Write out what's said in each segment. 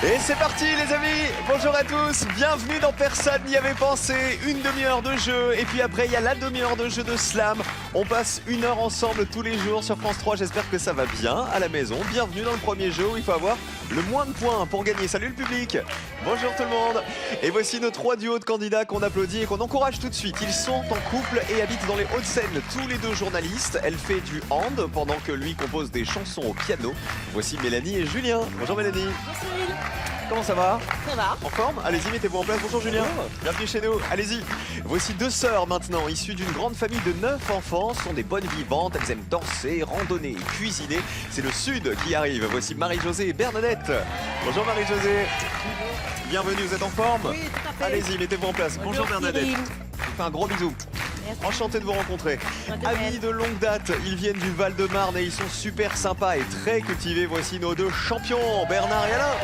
Et c'est parti les amis, bonjour à tous, bienvenue dans Personne n'y avait pensé, une demi-heure de jeu et puis après il y a la demi-heure de jeu de slam. On passe une heure ensemble tous les jours sur France 3, j'espère que ça va bien à la maison. Bienvenue dans le premier jeu où il faut avoir le moins de points pour gagner. Salut le public, bonjour tout le monde. Et voici nos trois duos de candidats qu'on applaudit et qu'on encourage tout de suite. Ils sont en couple et habitent dans les Hauts-de-Seine, tous les deux journalistes. Elle fait du hand pendant que lui compose des chansons au piano. Voici Mélanie et Julien. Bonjour Mélanie. Bonjour Will. Comment ça va? Ça va. En forme? Allez-y, mettez-vous en place. Bonjour Julien. Bienvenue chez nous. Allez-y. Voici deux sœurs maintenant, issues d'une grande famille de 9 enfants. Ce sont des bonnes vivantes. Elles aiment danser, randonner et cuisiner. C'est le Sud qui arrive. Voici Marie-Josée et Bernadette. Bonjour Marie-Josée. Bienvenue, vous êtes en forme? Oui, tout à fait. Allez-y, mettez-vous en place. Bonjour Bernadette. Cyril. Je vous fais un gros bisou. Merci. Enchanté de vous rencontrer. Amis de longue date, ils viennent du Val-de-Marne et ils sont super sympas et très cultivés. Voici nos deux champions, Bernard et Alain.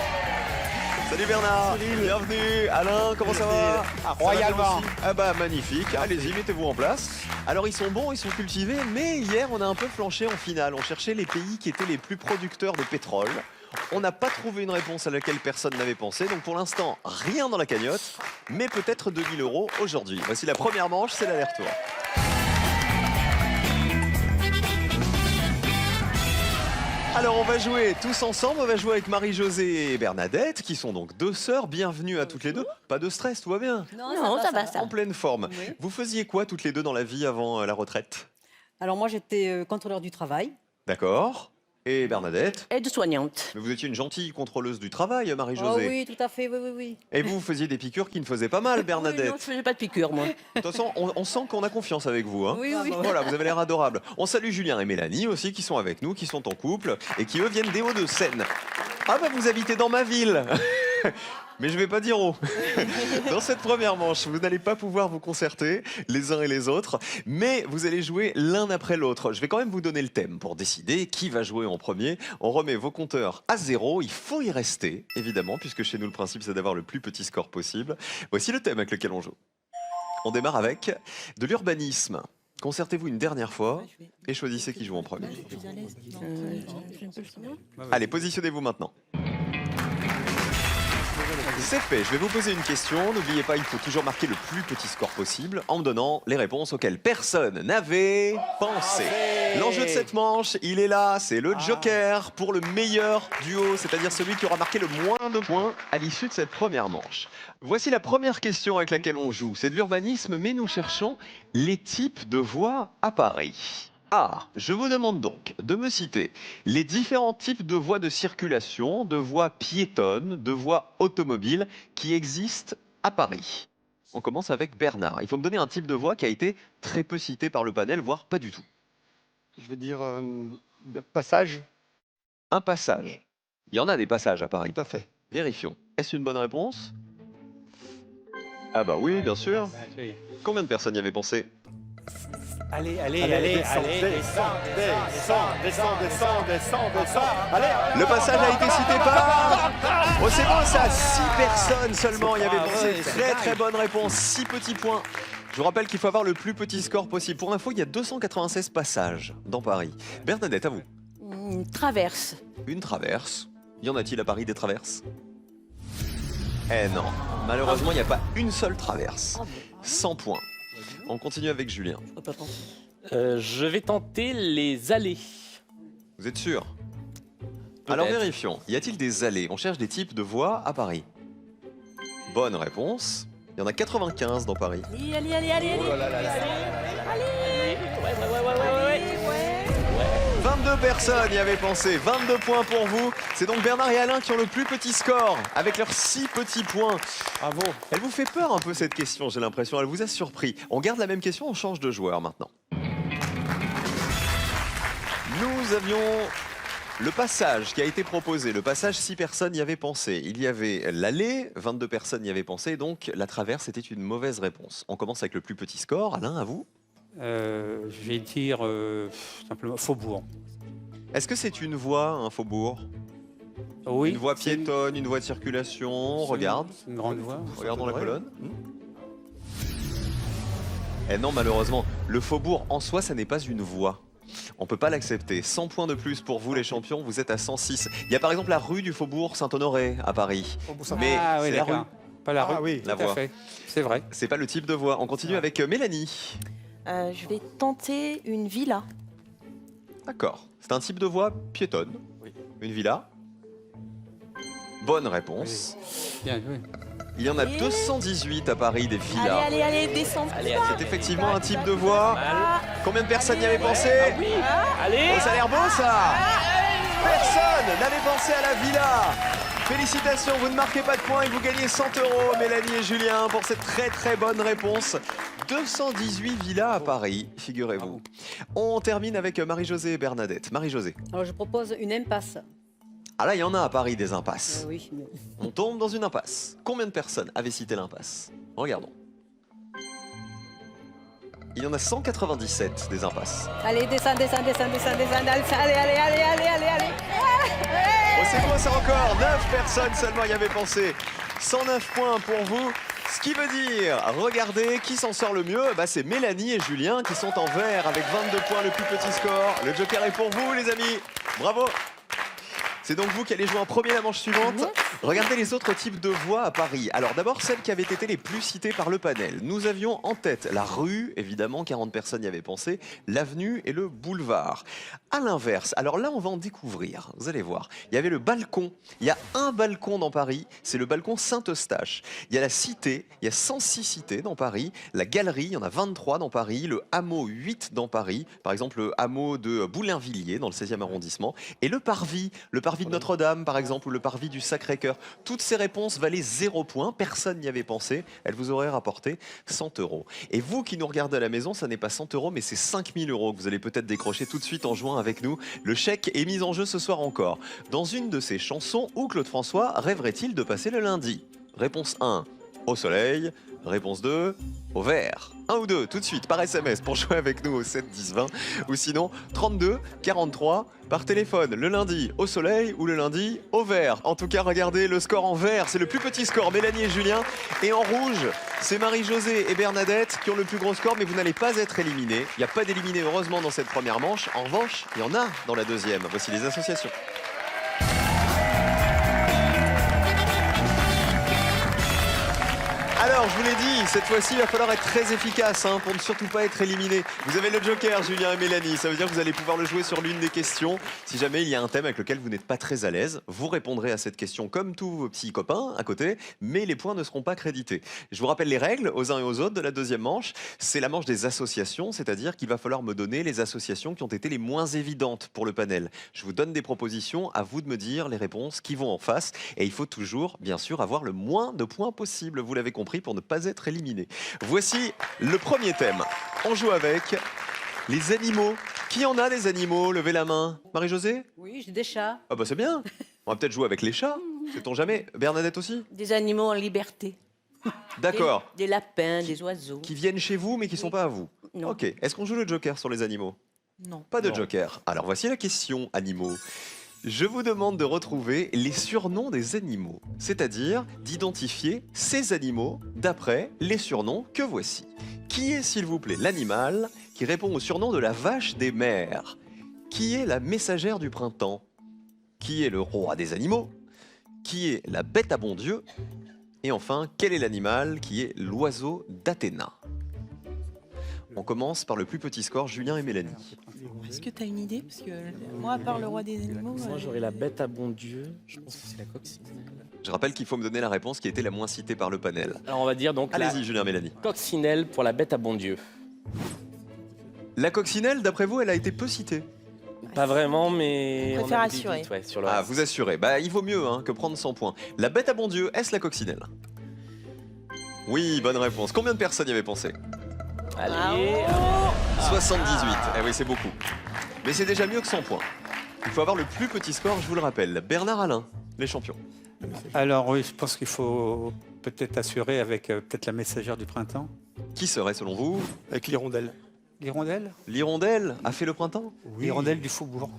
Salut Bernard, bienvenue. Alain, comment ça va? Royalement. Ah bah magnifique, allez-y, mettez-vous en place. Alors ils sont bons, ils sont cultivés, mais hier on a un peu flanché en finale. On cherchait les pays qui étaient les plus producteurs de pétrole. On n'a pas trouvé une réponse à laquelle personne n'avait pensé, donc pour l'instant, rien dans la cagnotte, mais peut-être 2000 € aujourd'hui. Voici la première manche, c'est l'aller-retour. Alors on va jouer tous ensemble, on va jouer avec Marie-Josée et Bernadette, qui sont donc deux sœurs. Bienvenue à toutes les deux. Pas de stress, tout va bien. Non, ça va. En pleine forme. Oui. Vous faisiez quoi toutes les deux dans la vie avant la retraite? Alors moi j'étais contrôleur du travail. D'accord. Et Bernadette? Aide-soignante. Mais vous étiez une gentille contrôleuse du travail, Oh Marie-Josée. oui, tout à fait, oui. Et vous faisiez des piqûres qui ne faisaient pas mal, Oui, Bernadette. non, je faisais pas de piqûre, moi. De toute façon, on sent qu'on a confiance avec vous. Hein. Oui. Voilà, vous avez l'air adorable. On salue Julien et Mélanie aussi qui sont avec nous, qui sont en couple et qui eux viennent des Hauts-de-Seine. Ah bah vous habitez dans ma ville. Mais je vais pas dire où. Dans cette première manche, vous n'allez pas pouvoir vous concerter les uns et les autres, mais vous allez jouer l'un après l'autre. Je vais quand même vous donner le thème pour décider qui va jouer en premier. On remet vos compteurs à 0. Il faut y rester, évidemment, puisque chez nous le principe c'est d'avoir le plus petit score possible. Voici le thème avec lequel on joue. On démarre avec de l'urbanisme. Concertez-vous une dernière fois et choisissez qui joue en premier. Allez, positionnez-vous maintenant. C'est fait, je vais vous poser une question. N'oubliez pas, il faut toujours marquer le plus petit score possible en me donnant les réponses auxquelles personne n'avait pensé. L'enjeu de cette manche, il est là, c'est le joker pour le meilleur duo, c'est-à-dire celui qui aura marqué le moins de points à l'issue de cette première manche. Voici la première question avec laquelle on joue. C'est de l'urbanisme, mais nous cherchons les types de voies à Paris. Ah, je vous demande donc de me citer les différents types de voies de circulation, de voies piétonnes, de voies automobiles qui existent à Paris. On commence avec Bernard. Il faut me donner un type de voie qui a été très peu cité par le panel, voire pas du tout. Je veux dire, passage. Un passage. Il y en a des passages à Paris. Tout à fait. Vérifions. Est-ce une bonne réponse? Ah bah oui, bien sûr. Combien de personnes y avaient pensé? Allez, descends. Allez, Le passage a été cité par... Oh c'est bon ça, 6 personnes seulement y avaient pensé. Très bonne réponse, 6 petits points. Je vous rappelle qu'il faut avoir le plus petit score possible. Pour info, il y a 296 passages dans Paris. Bernadette, à vous. Traverse. Une traverse. Y en a-t-il à Paris des traverses? Eh non, malheureusement, il n'y a pas une seule traverse. 100 points. On continue avec Julien. je vais tenter les allées. Vous êtes sûr? Alors vérifions. Y a-t-il des allées? On cherche des types de voies à Paris. Bonne réponse. Il y en a 95 dans Paris. Allez. 22 personnes y avaient pensé. 22 points pour vous. C'est donc Bernard et Alain qui ont le plus petit score avec leurs 6 petits points. bravo. Elle vous fait peur un peu cette question, j'ai l'impression. Elle vous a surpris. On garde la même question, on change de joueur maintenant. Nous avions le passage qui a été proposé. Le passage, 6 personnes y avaient pensé. Il y avait l'allée, 22 personnes y avaient pensé. Donc la traverse était une mauvaise réponse. On commence avec le plus petit score. Alain, à vous. Je vais dire simplement faubourg. Est-ce que c'est une voie, un faubourg? Oui. Une voie piétonne, une voie de circulation? Regarde. C'est une grande voie. Regardons la colonne. Eh non, malheureusement, le faubourg en soi, ça n'est pas une voie. On peut pas l'accepter. 100 points de plus pour vous les champions, vous êtes à 106. Il y a par exemple la rue du Faubourg Saint-Honoré à Paris. Mais Ah oui, c'est la rue, d'accord. Pas la rue. Ah oui, la Tout à voie. fait. C'est vrai. C'est pas le type de voie. On continue avec Mélanie. Je vais tenter une villa. D'accord. C'est un type de voie piétonne. Une villa. Bonne réponse. Bien, oui. Il y en a Et- 218 à Paris des villas. Allez, descends. Allez, C'est effectivement un type de voie. Mal. Combien de personnes y avaient pensé? Ah oui. Allez. Oh, ça a l'air beau ça. Personne n'avait pensé à la villa. Félicitations, vous ne marquez pas de points et vous gagnez 100 €, Mélanie et Julien, pour cette très bonne réponse. 218 villas à Paris, figurez-vous. On termine avec Marie-Josée et Bernadette. Marie-Josée. Alors je propose une impasse. Ah là, il y en a à Paris des impasses. Oui, mais- On tombe dans une impasse. Combien de personnes avaient cité l'impasse? Regardons. Il y en a 197 des impasses. Allez, descends. Allez. Oh, c'est quoi ça encore? 9 personnes seulement y avaient pensé. 109 points pour vous. Ce qui veut dire, regardez, qui s'en sort le mieux? Bah, c'est Mélanie et Julien qui sont en vert avec 22 points, le plus petit score. Le joker est pour vous, les amis. Bravo! C'est donc vous qui allez jouer en premier la manche suivante. Regardez les autres types de voies à Paris. Alors d'abord, celles qui avaient été les plus citées par le panel. Nous avions en tête la rue, évidemment, 40 personnes y avaient pensé, l'avenue et le boulevard. À l'inverse, alors là, on va en découvrir. Vous allez voir. Il y avait le balcon. Il y a un balcon dans Paris, c'est le balcon Saint-Eustache. Il y a la cité, il y a 106 cités dans Paris. La galerie, il y en a 23 dans Paris. Le hameau, 8 dans Paris. Par exemple, le hameau de Boulainvilliers, dans le 16e arrondissement. Et le parvis de Notre-Dame, par exemple, ou le parvis du Sacré-Cœur. Toutes ces réponses valaient 0 point. Personne n'y avait pensé. Elles vous auraient rapporté 100 €. Et vous qui nous regardez à la maison, ça n'est pas 100 €, mais c'est 5000 € que vous allez peut-être décrocher tout de suite en jouant avec nous. Le chèque est mis en jeu ce soir encore. Dans une de ces chansons, où Claude François rêverait-il de passer le lundi? Réponse 1, au soleil. Réponse 2, au vert. 1 ou 2, tout de suite, par SMS, pour jouer avec nous au 7 10 20. Ou sinon, 32 43, par téléphone, le lundi au soleil ou le lundi au vert. En tout cas, regardez le score en vert, c'est le plus petit score, Mélanie et Julien. Et en rouge, c'est Marie-Josée et Bernadette qui ont le plus gros score, mais vous n'allez pas être éliminés. Il n'y a pas d'éliminés, heureusement, dans cette première manche. En revanche, il y en a dans la deuxième. Voici les associations. Alors, je vous l'ai dit, cette fois-ci, il va falloir être très efficace pour ne surtout pas être éliminé. Vous avez le joker, Julien et Mélanie. Ça veut dire que vous allez pouvoir le jouer sur l'une des questions. Si jamais il y a un thème avec lequel vous n'êtes pas très à l'aise, vous répondrez à cette question comme tous vos petits copains à côté, mais les points ne seront pas crédités. Je vous rappelle les règles aux uns et aux autres de la deuxième manche. C'est la manche des associations, c'est-à-dire qu'il va falloir me donner les associations qui ont été les moins évidentes pour le panel. Je vous donne des propositions, à vous de me dire les réponses qui vont en face. Et il faut toujours, bien sûr, avoir le moins de points possible. Vous l'avez compris, pour ne pas être éliminé. Voici le premier thème. On joue avec les animaux. Qui en a des animaux? Levez la main. Marie-Josée? Oui, j'ai des chats. Ah bah c'est bien. On va peut-être jouer avec les chats. Sait-on jamais? Bernadette aussi? Des animaux en liberté. D'accord. Des lapins, des oiseaux. Qui viennent chez vous mais qui sont pas à vous. Non. Ok. Est-ce qu'on joue le joker sur les animaux? Non. Pas de Non. joker. Alors voici la question animaux. Je vous demande de retrouver les surnoms des animaux, c'est-à-dire d'identifier ces animaux d'après les surnoms que voici. Qui est, s'il vous plaît, l'animal qui répond au surnom de la vache des mers? Qui est la messagère du printemps? Qui est le roi des animaux? Qui est la bête à bon Dieu? Et enfin, quel est l'animal qui est l'oiseau d'Athéna? On commence par le plus petit score, Julien et Mélanie. Est-ce que tu as une idée? Parce que moi, à part le roi des animaux. Moi, j'aurais la bête à bon Dieu. Je pense que c'est la coccinelle. Je rappelle qu'il faut me donner la réponse qui était la moins citée par le panel. Alors, on va dire donc la Allez-y, Julien, Mélanie. coccinelle pour la bête à bon Dieu. La coccinelle, d'après vous, elle a été peu citée. Pas vraiment, mais On préfère a des assurer. doutes, ouais, sur le Ah, reste. vous assurez. Bah, il vaut mieux que prendre 100 points. La bête à bon Dieu, est-ce la coccinelle? Oui, bonne réponse. Combien de personnes y avaient pensé? Allez. 78. Eh oui, c'est beaucoup. Mais c'est déjà mieux que 100 points. Il faut avoir le plus petit score, je vous le rappelle. Bernard Alain, les champions. Alors oui, je pense qu'il faut peut-être assurer avec peut-être la messagère du printemps. Qui serait, selon vous? Avec l'hirondelle. L'hirondelle? L'hirondelle a fait le printemps? L'hirondelle du faubourg.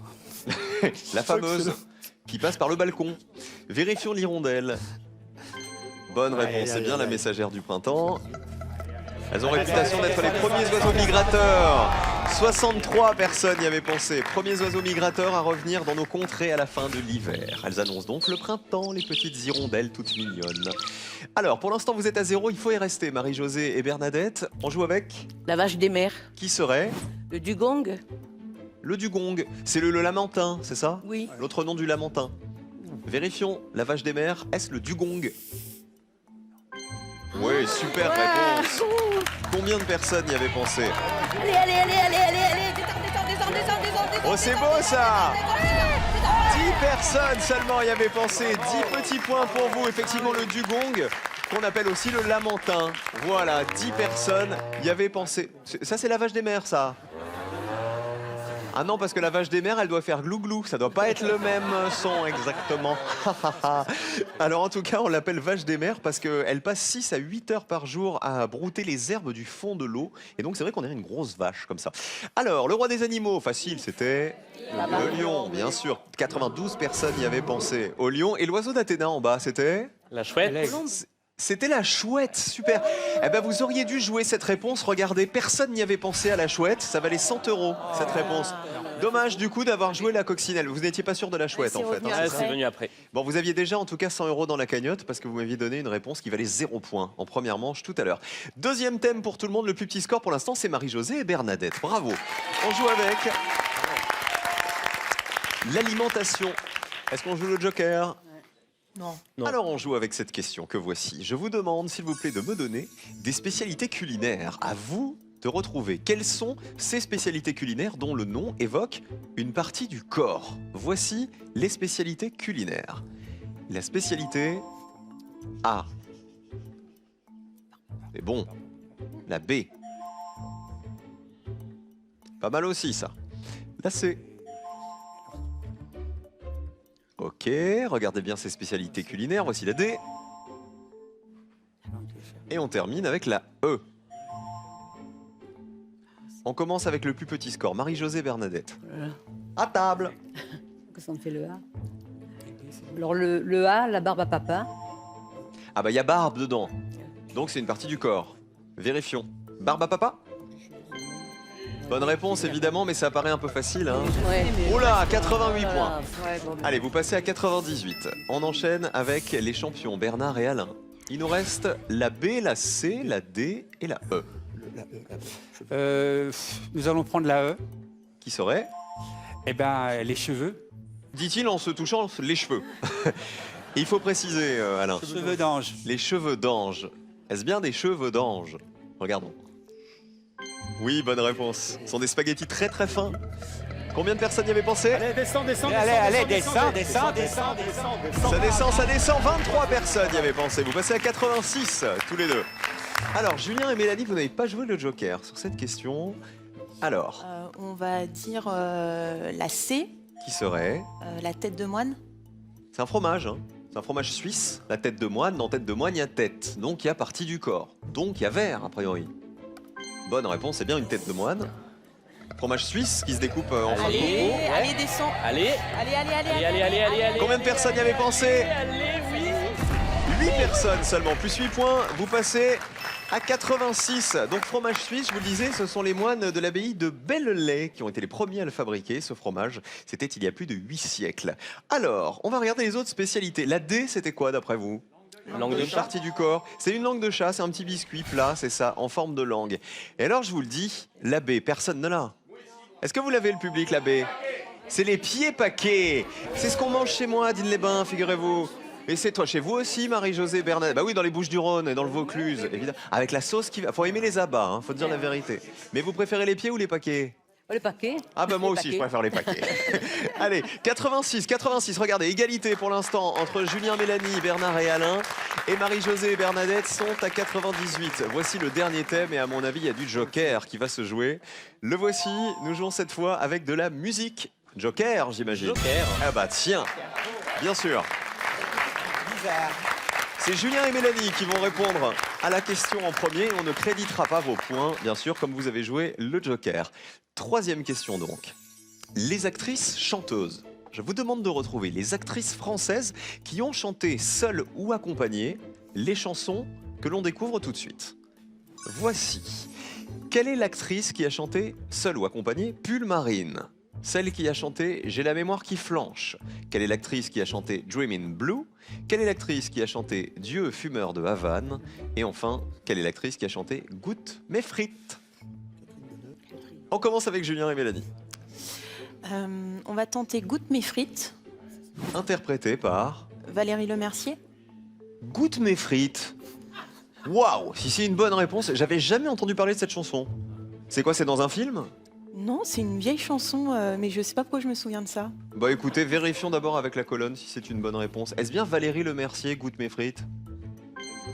La fameuse qui passe par le balcon. Vérifions l'hirondelle. Bonne réponse, c'est bien la messagère du printemps. Elles ont réputation d'être les premiers oiseaux migrateurs 63 personnes y avaient pensé. Premiers oiseaux migrateurs à revenir dans nos contrées à la fin de l'hiver. Elles annoncent donc le printemps, les petites hirondelles toutes mignonnes. Alors, pour l'instant, vous êtes à 0, il faut y rester. Marie-Josée et Bernadette, on joue avec La vache des mers. qui serait Le dugong. le dugong. C'est le lamentin, c'est ça? Oui. L'autre nom du lamentin. Vérifions, la vache des mers, est-ce le dugong? Oui, super réponse. Combien de personnes y avaient pensé? Allez, allez, allez, allez, allez, allez. Descends. Oh, c'est beau ça! 10 personnes seulement y avaient pensé. 10 petits points pour vous. Effectivement, le dugong, qu'on appelle aussi le lamentin. Voilà, 10 personnes y avaient pensé. Ça, c'est la vache des mers, ça. Ah non, parce que la vache des mers, elle doit faire glou-glou. Ça doit pas être le même son exactement. Alors en tout cas, on l'appelle vache des mers parce qu'elle passe 6 à 8 heures par jour à brouter les herbes du fond de l'eau. Et donc c'est vrai qu'on dirait une grosse vache comme ça. Alors, le roi des animaux, facile, c'était le lion, bien sûr. 92 personnes y avaient pensé au lion. Et l'oiseau d'Athéna en bas, c'était La chouette. C'était la chouette, super. Eh ben vous auriez dû jouer cette réponse. Regardez, personne n'y avait pensé à la chouette. Ça valait 100 € cette réponse. Dommage du coup d'avoir joué la coccinelle. Vous n'étiez pas sûr de la chouette en fait. Ah, C'est ça c'est venu après. Bon, vous aviez déjà en tout cas 100 € dans la cagnotte parce que vous m'aviez donné une réponse qui valait 0 points en première manche tout à l'heure. Deuxième thème pour tout le monde, le plus petit score pour l'instant, c'est Marie-Josée et Bernadette. Bravo. On joue avec l'alimentation. Est-ce qu'on joue le joker ? Non. Non. Alors on joue avec cette question que voici. Je vous demande s'il vous plaît de me donner des spécialités culinaires. À vous de retrouver quelles sont ces spécialités culinaires dont le nom évoque une partie du corps. Voici les spécialités culinaires. La spécialité A. C'est bon. La B. Pas mal aussi ça. La C. Ok, regardez bien ces spécialités culinaires. Voici la D. Et on termine avec la E. On commence avec le plus petit score. Marie-Josée Bernadette. À table. Qu'est-ce qu'on fait le A? Alors le A, la barbe à papa. Ah bah il y a barbe dedans. Donc c'est une partie du corps. Vérifions. Barbe à papa? Bonne réponse évidemment, mais ça paraît un peu facile. Hein. Ouais. Oula, 88 points. Ouais, bon, Allez, vous passez à 98. On enchaîne avec les champions Bernard et Alain. Il nous reste la B, la C, la D et la E. Nous allons prendre la E. Qui serait? Eh ben, les cheveux. Dit-il en se touchant les cheveux. Il faut préciser, Alain. Cheveux d'ange. Les cheveux d'ange. Est-ce bien des cheveux d'ange? Regardons. Oui, bonne réponse. Ce sont des spaghettis très très fins. Combien de personnes y avaient pensé? Allez, descends. Allez, descends. Ça descend. 23 personnes y avaient pensé. Vous passez à 86, tous les deux. Alors, Julien et Mélanie, vous n'avez pas joué le joker sur cette question. Alors, On va dire la C, qui serait? la tête de moine. C'est un fromage, hein. C'est un fromage suisse. La tête de moine, dans tête de moine, il y a tête. Donc, il y a partie du corps. Donc, il y a verre, a priori. Bonne réponse, c'est bien une tête de moine. Fromage suisse qui se découpe en fin de Allez, combo. allez, descends. Allez, allez. Combien de personnes y avaient pensé? Allez, oui. 8 personnes seulement, plus 8 points. Vous passez à 86. Donc fromage suisse, je vous le disais, ce sont les moines de l'abbaye de Bellelay qui ont été les premiers à le fabriquer, ce fromage. C'était il y a plus de 8 siècles. Alors, on va regarder les autres spécialités. La D, c'était quoi d'après vous? Langue de Une chat. partie du corps. C'est une langue de chat, c'est un petit biscuit plat, c'est ça, en forme de langue. Et alors, je vous le dis, la B, personne ne l'a. Est-ce que vous l'avez, le public, la B? C'est les pieds paquets. C'est ce qu'on mange chez moi à Digne-les-Bains, figurez-vous. Et c'est toi chez vous aussi, Marie-Josée Bernadette? Bah oui, dans les Bouches-du-Rhône et dans le Vaucluse, évidemment. Avec la sauce qui va. Faut aimer les abats, hein, faut dire la vérité. Mais vous préférez les pieds ou les paquets? Oh, le paquet. Ah bah moi Les aussi, je paquets. préfère les paquets. Allez, 86, regardez, égalité pour l'instant entre Julien, Mélanie, Bernard et Alain. Et Marie-Josée et Bernadette sont à 98. Voici le dernier thème et à mon avis, il y a du joker qui va se jouer. Le voici, nous jouons cette fois avec de la musique. Joker, j'imagine. Joker. Ah bah tiens, bien sûr. C'est Julien et Mélanie qui vont répondre à la question en premier. On ne créditera pas vos points, bien sûr, comme vous avez joué le Joker. Troisième question donc. Les actrices chanteuses. Je vous demande de retrouver les actrices françaises qui ont chanté seules ou accompagnées les chansons que l'on découvre tout de suite. Voici Quelle est l'actrice qui a chanté, seule ou accompagnée, Pull Marine? Celle qui a chanté J'ai la mémoire qui flanche. Quelle est l'actrice qui a chanté Dreamin' Blue? Quelle est l'actrice qui a chanté Dieu fumeur de Havane? Et enfin, quelle est l'actrice qui a chanté Goûte mes frites? On commence avec Julien et Mélanie. On va tenter Goûte mes frites. Interprété par Valérie Lemercier. Goûte mes frites. Waouh, si c'est une bonne réponse, j'avais jamais entendu parler de cette chanson. C'est quoi, c'est dans un film? Non, c'est une vieille chanson, mais je sais pas pourquoi je me souviens de ça. Bah écoutez, vérifions d'abord avec la colonne si c'est une bonne réponse. Est-ce bien Valérie Lemercier, Goûte mes frites?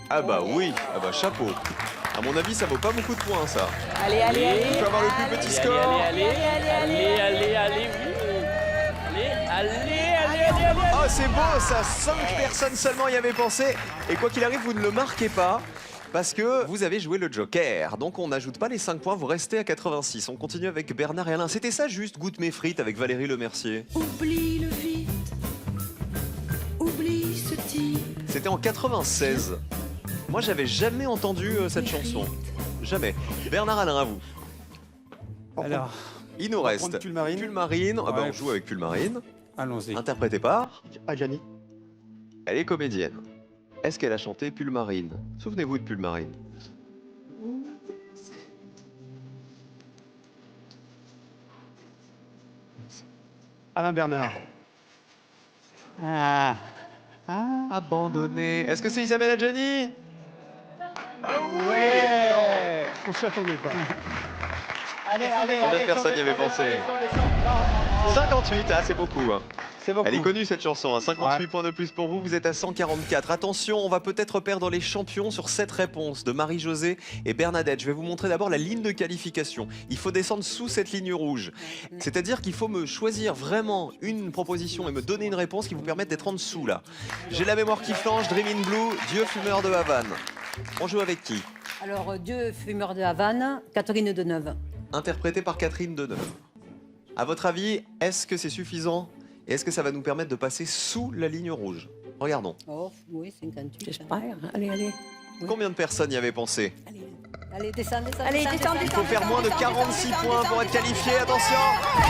Ah bah oui, ah bah chapeau. À mon avis, ça vaut pas beaucoup de points, ça. Allez, allez, allez. On peut avoir le plus petit score. Allez, Oh, c'est beau, ça. 5 personnes seulement y avaient pensé. Et quoi qu'il arrive, vous ne le marquez pas. Parce que vous avez joué le Joker. Donc on n'ajoute pas les 5 points, vous restez à 86. On continue avec Bernard et Alain. C'était ça juste, Goûte mes frites avec Valérie Lemercier. Oublie-le vite. Oublie ce type. C'était en 96. Moi, j'avais jamais entendu cette chanson. Jamais. Bernard, Alain, à vous. Alors, Il nous va reste prendre Pulmarine. Pulmarine. Ah bah, Ouais. on joue avec Pulmarine. allons-y. Interprétée par... Adjani. Elle est comédienne. Est-ce qu'elle a chanté Pulmarine? Souvenez-vous de Pulmarine. Alain Bernard. Abandonné. Est-ce que c'est Isabelle Adjani? Ouais. On s'y attendait pas. Combien de personnes y avaient pensé? 58, ah c'est beaucoup. Hein. C'est beaucoup. Elle est connue cette chanson, hein. 58 Ouais. points de plus pour vous, vous êtes à 144. Attention, on va peut-être perdre les champions sur cette réponse de Marie-Josée et Bernadette. Je vais vous montrer d'abord la ligne de qualification. Il faut descendre sous cette ligne rouge. C'est-à-dire qu'il faut me choisir vraiment une proposition et me donner une réponse qui vous permette d'être en dessous là. J'ai la mémoire qui flanche, Dreamin' Blue, Dieu fumeur de Havane. On joue avec qui? Alors, Dieu fumeur de Havane, Catherine Deneuve. Interprété par Catherine Deneuve. À votre avis, est-ce que c'est suffisant? Et est-ce que ça va nous permettre de passer sous la ligne rouge? Regardons. Oh, oui, 58. J'espère. Allez, allez. Combien de personnes y avaient pensé? Allez, descends, descends. Allez, descends, Il descends. faut faire moins de 46 points pour être qualifié, attention!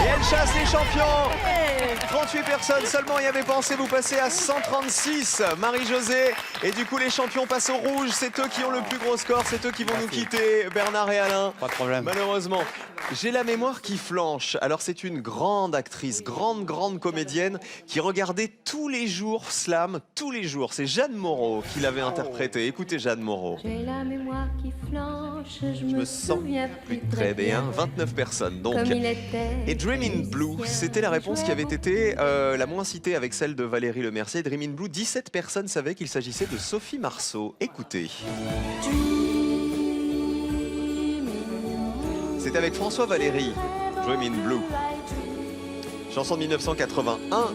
Et elle chasse les champions! 38 personnes seulement y avaient pensé, vous passez à 136, Marie-Josée. Et du coup, les champions passent au rouge, c'est eux qui ont le plus gros score, c'est eux qui vont nous quitter, Bernard et Alain. Pas de problème. Malheureusement, j'ai la mémoire qui flanche. Alors c'est une grande actrice, grande comédienne qui regardait tous les jours Slam, tous les jours. C'est Jeanne Moreau qui l'avait interprété. Écoutez Jeanne Moreau. J'ai la mémoire qui flanche, Je me sens plus très bien. 29 personnes donc. Comme il était. Et Dreamin' Blue, c'était la réponse qui avait été la moins citée avec celle de Valérie Lemercier. Dreamin' Blue, 17 personnes savaient qu'il s'agissait de Sophie Marceau. Écoutez. C'est avec François Valéry, Dreamin' Blue. Chanson de 1981,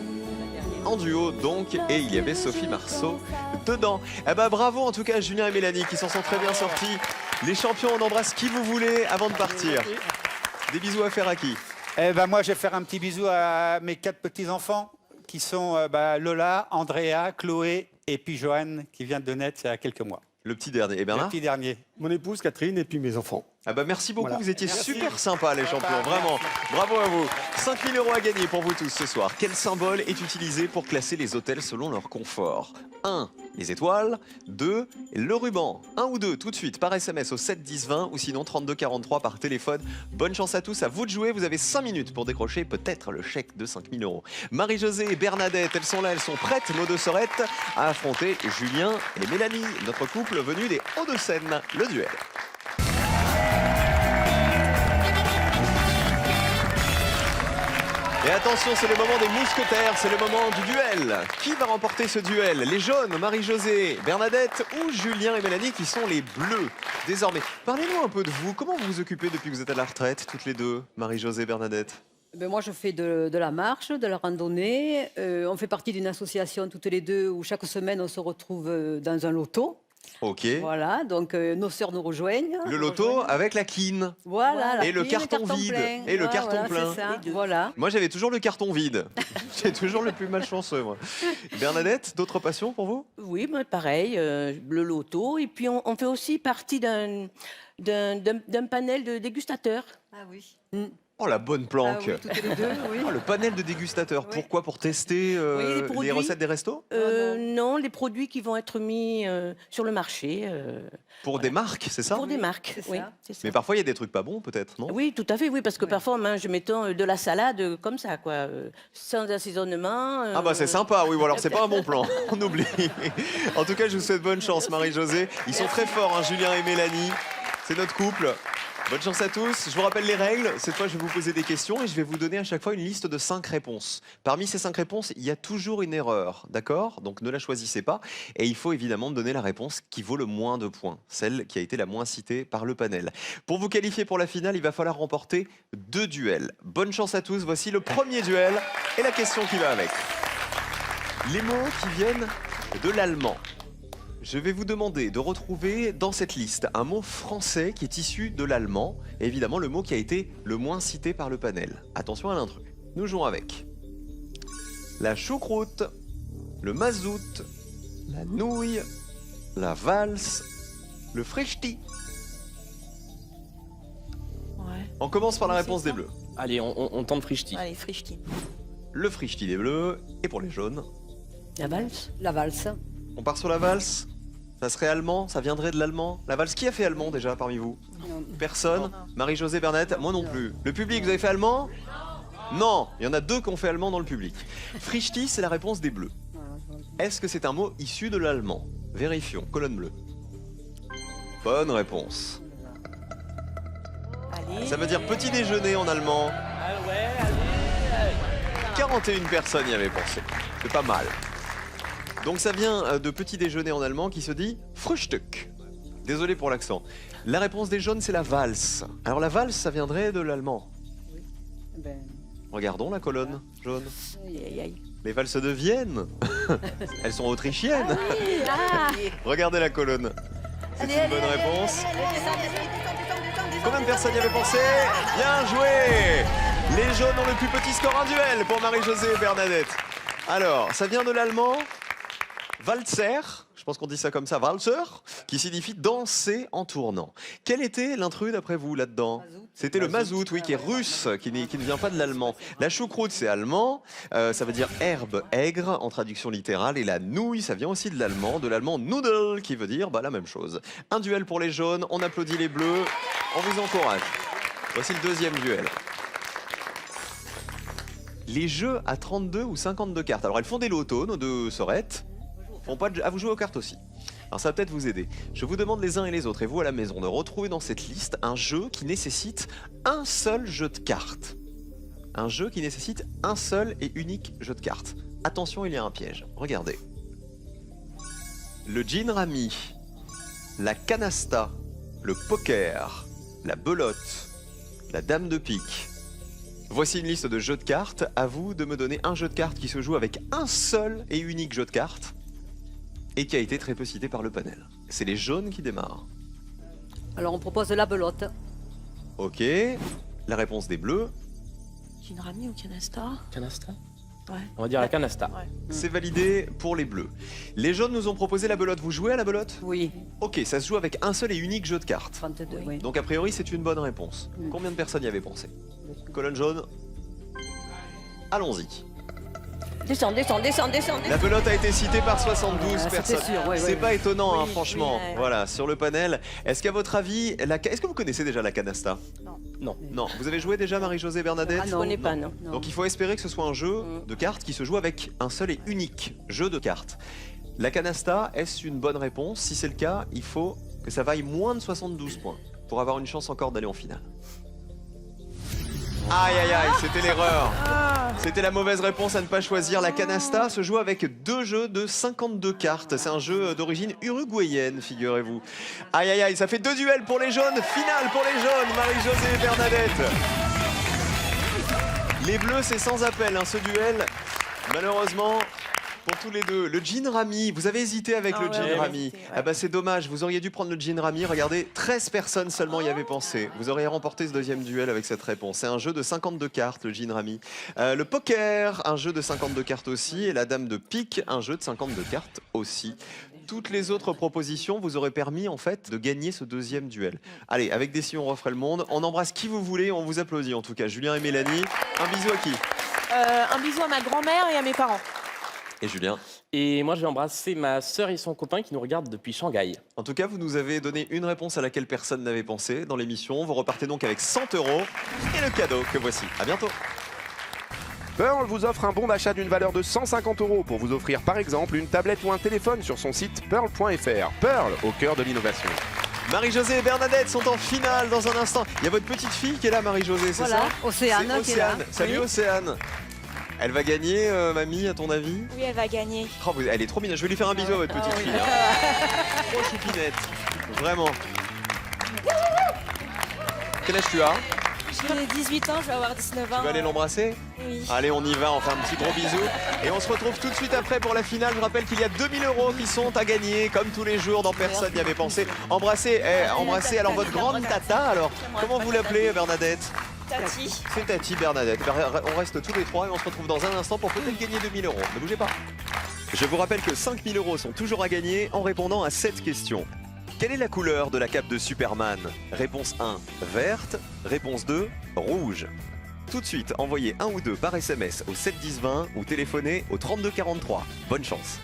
en duo donc, et il y avait Sophie Marceau dedans. Eh ben bravo en tout cas Julien et Mélanie qui s'en sont très bien sortis. Les champions, on embrasse qui vous voulez avant de partir. Des bisous à faire à qui? Eh ben moi, je vais faire un petit bisou à mes 4 petits-enfants qui sont Lola, Andrea, Chloé et puis Joanne qui vient de naître il y a quelques mois. Le petit dernier. Et Le Bernard? petit dernier. Mon épouse Catherine et puis mes enfants. Ah bah merci beaucoup, Voilà. vous étiez super sympas les champions, vraiment. Bravo à vous. 5 000 € à gagner pour vous tous ce soir. Quel symbole est utilisé pour classer les hôtels selon leur confort? 1. Les étoiles. 2. Le ruban. 1 ou 2 tout de suite par SMS au 7 10 20 ou sinon 32 43 par téléphone. Bonne chance à tous, à vous de jouer. Vous avez 5 minutes pour décrocher peut-être le chèque de 5 000 €. Marie-Josée et Bernadette, elles sont là, elles sont prêtes, nos deux sœurettes, à affronter Julien et Mélanie, notre couple venu des Hauts-de-Seine. Le duel. Et attention, c'est le moment des mousquetaires, c'est le moment du duel. Qui va remporter ce duel? Les jaunes, Marie-Josée, Bernadette ou Julien et Mélanie qui sont les bleus désormais. Parlez-nous un peu de vous. Comment vous vous occupez depuis que vous êtes à la retraite, toutes les deux, Marie-Josée, Bernadette? Ben moi, je fais de la marche, de la randonnée. On fait partie d'une association toutes les deux où chaque semaine, on se retrouve dans un loto. Ok. Voilà, donc nos sœurs nous rejoignent. Le loto avec la quine. Voilà, la Et le quine, carton vide. plein. Et le Ouais, carton voilà, plein. c'est ça, voilà. Moi, j'avais toujours le carton vide. J'ai toujours le plus malchanceux, moi. Bernadette, d'autres passions pour vous? Oui, moi, pareil, le loto. Et puis, on fait aussi partie d'un panel de dégustateurs. Ah oui. Oh, la bonne Ah planque. oui, toutes les deux, oui. Oh, le panel de dégustateurs. Oui. Pourquoi? Pour tester Oui, les les produits. recettes des restos? Non, les produits qui vont être mis sur le marché Pour des marques, c'est ça? pour des marques. C'est Oui, ça. c'est ça. Mais parfois, il y a des trucs pas bons, peut-être, non? Oui, tout à fait, oui, parce que Ouais. parfois on mange, mettons, de la salade comme ça, quoi, sans assaisonnement. Ah bah c'est sympa, oui, bon, alors c'est pas un bon plan, on oublie. En tout cas, je vous souhaite bonne chance, Marie-Josée. Ils sont très forts, hein, Julien et Mélanie. C'est notre couple. Bonne chance à tous. Je vous rappelle les règles. Cette fois, je vais vous poser des questions et je vais vous donner à chaque fois une liste de 5 réponses. Parmi ces 5 réponses, il y a toujours une erreur, d'accord? Donc ne la choisissez pas. Et il faut évidemment me donner la réponse qui vaut le moins de points, celle qui a été la moins citée par le panel. Pour vous qualifier pour la finale, il va falloir remporter 2 duels. Bonne chance à tous. Voici le premier duel et la question qui va avec. Les mots qui viennent de l'allemand. Je vais vous demander de retrouver dans cette liste un mot français qui est issu de l'allemand, et évidemment le mot qui a été le moins cité par le panel. Attention à l'intrus. Nous jouons avec la choucroute, le mazout, la nouille, la valse, le frichti. Ouais. On commence par la C'est réponse ça. des bleus. Allez, on tente Frichti. Allez, frichti. Le frichti des bleus, et pour les jaunes, La valse. La valse. on part sur la valse. Ça serait allemand, ça viendrait de l'allemand. La valse, qui a fait allemand déjà parmi vous? Personne? Marie-Josée, Bernadette? Moi non plus. Le public, vous avez fait allemand? Non, il y en a 2 qui ont fait allemand dans le public. Frichti, c'est la réponse des bleus. Est-ce que c'est un mot issu de l'allemand? Vérifions, colonne bleue. Bonne réponse. Allez. Ça veut dire petit déjeuner en allemand. Ah ouais, allez. 41 personnes y avaient pensé. C'est pas mal. Donc ça vient de petit déjeuner en allemand qui se dit Frühstück. Désolé pour l'accent. La réponse des jaunes, c'est la valse. Alors la valse, ça viendrait de l'allemand. Ben, Regardons la colonne jaune. Aïe, aïe, aïe. Les valses de Vienne. Elles sont autrichiennes. Ah, Regardez la colonne. C'est une bonne réponse. Combien de personnes y avaient pensé? Bien joué. Les jaunes ont le plus petit score, un duel pour Marie-Josée et Bernadette. Alors, ça vient de l'allemand Walzer, je pense qu'on dit ça comme ça, Walzer, qui signifie danser en tournant. Quel était l'intrus d'après vous là-dedans? C'était le mazout, oui, qui est russe, qui ne vient pas de l'allemand. La choucroute, c'est allemand, ça veut dire herbe aigre en traduction littérale, et la nouille, ça vient aussi de l'allemand Nudel, qui veut dire la même chose. Un duel pour les jaunes, on applaudit les bleus, on vous encourage. Voici le deuxième duel. Les jeux à 32 ou 52 cartes. Alors elles font des lotos, nos 2 sorettes. Font pas de... Ah, vous jouez aux cartes aussi. Alors ça va peut-être vous aider. Je vous demande les uns et les autres, et vous à la maison, de retrouver dans cette liste un jeu qui nécessite un seul jeu de cartes. Un jeu qui nécessite un seul et unique jeu de cartes. Attention, il y a un piège. Regardez. Le gin rami, la canasta, le poker, la belote, la dame de pique. Voici une liste de jeux de cartes. À vous de me donner un jeu de cartes qui se joue avec un seul et unique jeu de cartes et qui a été très peu cité par le panel. C'est les jaunes qui démarrent. alors on propose la belote. Ok. La réponse des bleus, Gin rami ou canasta? Canasta? Ouais. On va dire la canasta. Ouais. c'est validé pour les bleus. Les jaunes nous ont proposé la belote. Vous jouez à la belote? Oui, Ok, ça se joue avec un seul et unique jeu de cartes. 32, oui. Donc a priori, c'est une bonne réponse. Combien de personnes y avaient pensé? Colonne jaune. Allons-y. descends. La belote a été citée par 72 c'était personnes. sûr, ouais, C'est ouais. pas étonnant, hein, Oui, franchement. oui, ouais. Voilà, sur le panel. Est-ce qu'à votre avis, est-ce que vous connaissez déjà la canasta? Non. Non. Vous avez joué déjà, Marie-Josée, Bernadette? Ah Je non. connais pas, non. Non. Donc il faut espérer que ce soit un jeu de cartes qui se joue avec un seul et unique jeu de cartes. La canasta, est-ce une bonne réponse? Si c'est le cas, il faut que ça vaille moins de 72 points pour avoir une chance encore d'aller en finale. Aïe aïe aïe, c'était l'erreur. C'était la mauvaise réponse à ne pas choisir. La canasta se joue avec 2 jeux de 52 cartes. C'est un jeu d'origine uruguayenne, figurez-vous. Aïe aïe aïe, ça fait 2 duels pour les jaunes. Finale pour les jaunes, Marie-Josée et Bernadette. Les bleus, c'est sans appel, hein, ce duel. Malheureusement, pour tous les deux. Le gin rami, vous avez hésité avec Ah le ouais, gin on a rami. hésité, ouais. Ah bah c'est dommage, vous auriez dû prendre le gin rami. Regardez, 13 personnes seulement y avaient pensé. Vous auriez remporté ce deuxième duel avec cette réponse. C'est un jeu de 52 cartes, le gin rami. Le poker, un jeu de 52 cartes aussi. Et la dame de pique, un jeu de 52 cartes aussi. toutes les autres propositions vous auraient permis en fait de gagner ce deuxième duel. Allez, avec des si on referait le monde. On embrasse qui vous voulez, on vous applaudit en tout cas. Julien et Mélanie, un bisou à qui? Un bisou à ma grand-mère et à mes parents. Et Julien? Et moi, je vais embrasser ma sœur et son copain qui nous regardent depuis Shanghai. En tout cas, vous nous avez donné une réponse à laquelle personne n'avait pensé dans l'émission. Vous repartez donc avec 100 € et le cadeau que voici. À bientôt. Pearl vous offre un bon d'achat d'une valeur de 150 € pour vous offrir par exemple une tablette ou un téléphone sur son site pearl.fr. Pearl, au cœur de l'innovation. Marie-Josée et Bernadette sont en finale dans un instant. Il y a votre petite fille qui est là, Marie-Josée, c'est Voilà, ça? Océane C'est qui est là. Océane. Salut Oui. Océane. Elle va gagner, mamie, à ton avis? Oui, elle va gagner. Oh, elle est trop mignonne. Je vais lui faire un bisou à votre petite fille. Hein. Trop choupinette. Vraiment. Quel âge tu as? J'ai 18 ans, je vais avoir 19 ans. Tu vas aller l'embrasser? Oui. Allez, on y va, on fait un petit gros bisou. Et on se retrouve tout de suite après pour la finale. Je rappelle qu'il y a 2000 € qui sont à gagner, comme tous les jours, dans Personne n'y avait pensé. Embrassez, embrassez alors votre grande tata. Alors, comment vous l'appelez, Bernadette? Tati. C'est Tati Bernadette. On reste tous les trois et on se retrouve dans un instant pour peut-être gagner 2000 €. Ne bougez pas. Je vous rappelle que 5000 € sont toujours à gagner en répondant à cette question. Quelle est la couleur de la cape de Superman? Réponse 1, verte. Réponse 2, rouge. Tout de suite, envoyez 1 ou 2 par SMS au 7 10 20 ou téléphonez au 32 43. Bonne chance.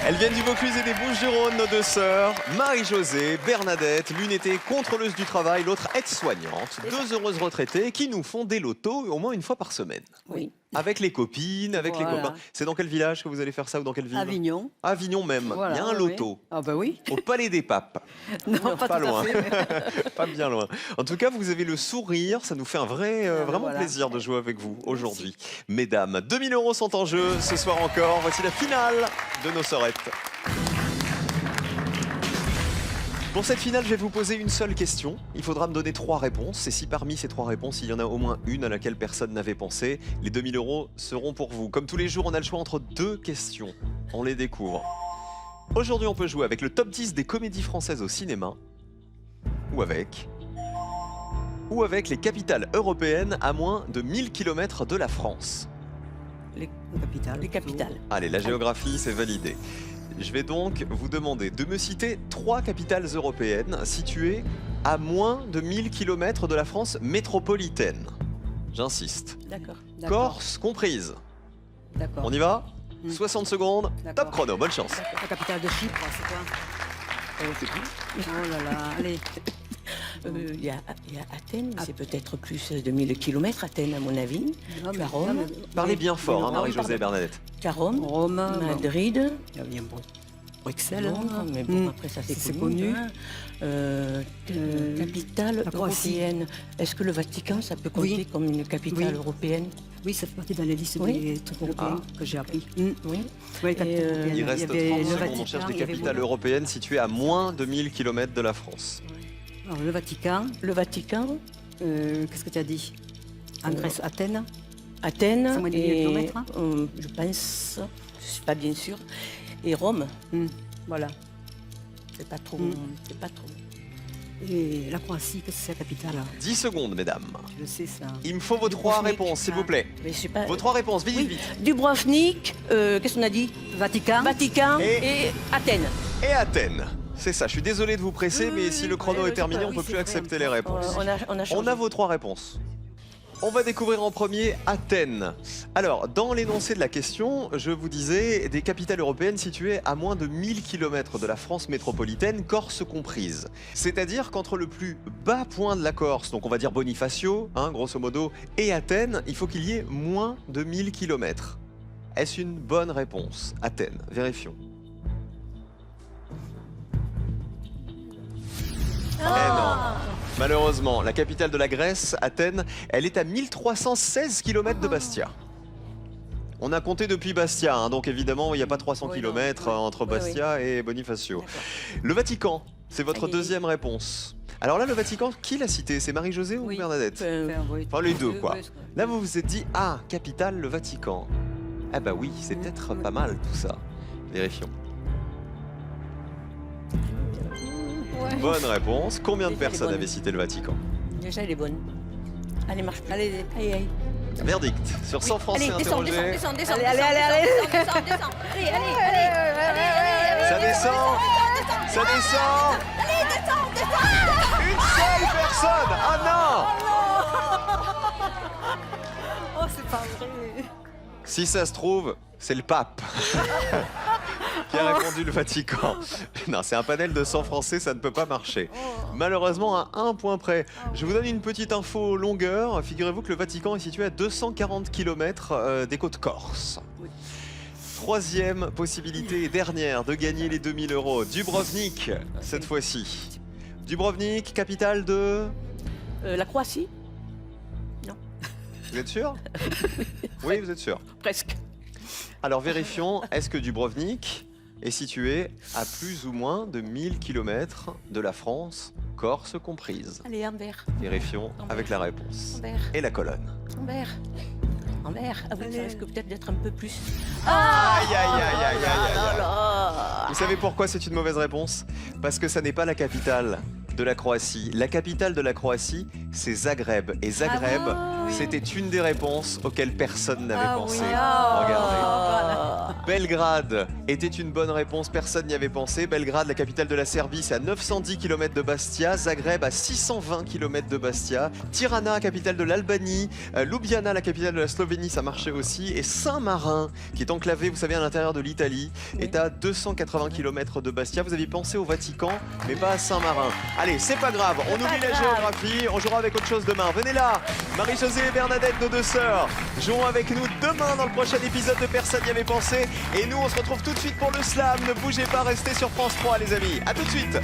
Elles viennent du Vaucluse et des Bouches-du-Rhône, nos deux sœurs, Marie-Josée, Bernadette. L'une était contrôleuse du travail, l'autre aide-soignante. Deux heureuses retraitées qui nous font des lotos au moins une fois par semaine. Oui. Avec les copines, avec les Voilà. copains. C'est dans quel village que vous allez faire ça ou dans quelle ville? Avignon. Avignon même. Voilà, Il y a un oui. loto. Ah bah oui. Au Palais des Papes. Non, Pas tout à loin. fait, mais- Pas bien loin. En tout cas, vous avez le sourire. Ça nous fait un vraiment voilà. plaisir de jouer avec vous aujourd'hui. Mesdames, 2000 € sont en jeu ce soir encore. Voici la finale de nos sœurettes. Pour cette finale, je vais vous poser une seule question. Il faudra me donner 3 réponses. Et si parmi ces 3 réponses, il y en a au moins une à laquelle personne n'avait pensé, les 2000 € seront pour vous. Comme tous les jours, on a le choix entre 2 questions. On les découvre. Aujourd'hui, on peut jouer avec le top 10 des comédies françaises au cinéma. Ou avec les capitales européennes à moins de 1000 km de la France. Les capitales. Les capitales. Allez, la géographie, c'est validé. Je vais donc vous demander de me citer 3 capitales européennes situées à moins de 1000 km de la France métropolitaine. J'insiste. D'accord. Corse comprise. D'accord. On y va? Mm. 60 secondes. D'accord. Top chrono, bonne chance. La capitale de Chypre, c'est quoi? Oh là là, allez. Il y a Athènes, mais c'est peut-être plus de 1000 km, Athènes à mon avis. Non, Tu as Rome. Parlez bien fort, hein, Marie-Josée et pardon. Bernadette. Tu as Rome, Rome, Madrid, il y a bien Bruxelles. Londres, mais bon, après ça c'est connu. hein. Capitale la Croatie. européenne. Est-ce que le Vatican, ça peut compter Oui. comme une capitale Oui. européenne? Oui, ça fait partie dans les listes Oui. des trucs européens que j'ai appris. Oui. Oui, les capitales européennes. Il reste 30 y avait le secondes. On Vatican, cherche des il y avait capitales européennes situées à moins de 1000 km de la France. Alors, le Vatican, Le Vatican, qu'est-ce que tu as dit? En Grèce, Athènes. Athènes, C'est moins de 1000 et, kilomètres, hein je pense, je suis pas bien sûre, et Rome. Voilà. C'est pas trop. C'est pas trop. Et la Croatie, qu'est-ce que c'est la capitale? 10 secondes, mesdames. Je le sais ça. Il me faut vos 3 Dubrovnik. réponses, s'il vous plaît. Mais je sais pas. Vos 3 réponses, vite, Oui. vite, vite. Dubrovnik, qu'est-ce qu'on a dit? Vatican. Vatican Et- et Athènes. Et Athènes. C'est ça, je suis désolé de vous presser, mais si le chrono ouais, est terminé, c'est on pas- peut oui, plus c'est accepter vrai, les réponses. On a changé. On a vos 3 réponses. On va découvrir en premier Athènes. Alors, dans l'énoncé de la question, je vous disais des capitales européennes situées à moins de 1000 km de la France métropolitaine, Corse comprise. C'est-à-dire qu'entre le plus bas point de la Corse, donc on va dire Bonifacio, grosso modo, et Athènes, il faut qu'il y ait moins de 1000 km. Est-ce une bonne réponse? Athènes, vérifions. Eh non. Malheureusement, la capitale de la Grèce, Athènes, elle est à 1316 km de Bastia. On a compté depuis Bastia, donc évidemment, il n'y a pas 300 Oui, km non, oui. entre Oui, Bastia et Bonifacio. D'accord. Le Vatican, c'est votre Aïe, aïe, aïe. deuxième réponse. Alors là, le Vatican, qui l'a cité? C'est Marie-Josée ou Oui. Bernadette? Oui. Enfin, les deux, quoi. Ouais, Là, vous vous êtes dit, ah, capitale, le Vatican. Ah bah oui, c'est peut-être pas mal tout ça. Vérifions. Bonne réponse. Combien de Déjà, les personnes bonnes. avaient cité le Vatican? Déjà, elle est bonne. Allez, marche plus. Allez, Allez. Verdict sur 100 Français Allez, descends, interrogés. descends. allez, allez, allez. Ça descend. Ça descend. Une seule personne. Ah non. Oh, c'est pas vrai. Si ça se trouve, c'est le pape qui a répondu le Vatican. Non, c'est un panel de 100 Français, ça ne peut pas marcher. Malheureusement, à un point près. Je vous donne une petite info longueur. Figurez-vous que le Vatican est situé à 240 km des côtes corse. Troisième possibilité et dernière de gagner les 2000 €. Dubrovnik, cette fois-ci. Dubrovnik, capitale de... La Croatie? Vous êtes sûr? Oui, vous êtes sûr. Presque. Alors vérifions, est-ce que Dubrovnik est situé à plus ou moins de 1000 km de la France, Corse comprise? Allez, Anvers. Vérifions avec la réponse. Anvers. Et la colonne. Anvers. Anvers. Ah oui, ça risque peut-être d'être un peu plus. Aïe, aïe, aïe, aïe, aïe, aïe. Oh là. Vous savez pourquoi c'est une mauvaise réponse? Parce que ça n'est pas la capitale de la Croatie. La capitale de la Croatie, c'est Zagreb. Et Zagreb, c'était une des réponses auxquelles personne n'avait pensé. Regardez. Belgrade était une bonne réponse, personne n'y avait pensé. Belgrade, la capitale de la Serbie, c'est à 910 km de Bastia. Zagreb à 620 km de Bastia. Tirana, capitale de l'Albanie. Ljubljana, la capitale de la Slovénie, ça marchait aussi. Et Saint-Marin, qui est enclavé, vous savez, à l'intérieur de l'Italie, est à 280 km de Bastia. Vous aviez pensé au Vatican, mais pas à Saint-Marin. Allez, c'est pas grave, on oublie la géographie, on jouera avec autre chose demain. Venez là, Marie-Josée et Bernadette, nos deux sœurs, joueront avec nous demain dans le prochain épisode de Personne n'y avait pensé. Et nous, on se retrouve tout de suite pour le slam. Ne bougez pas, restez sur France 3, les amis. À tout de suite.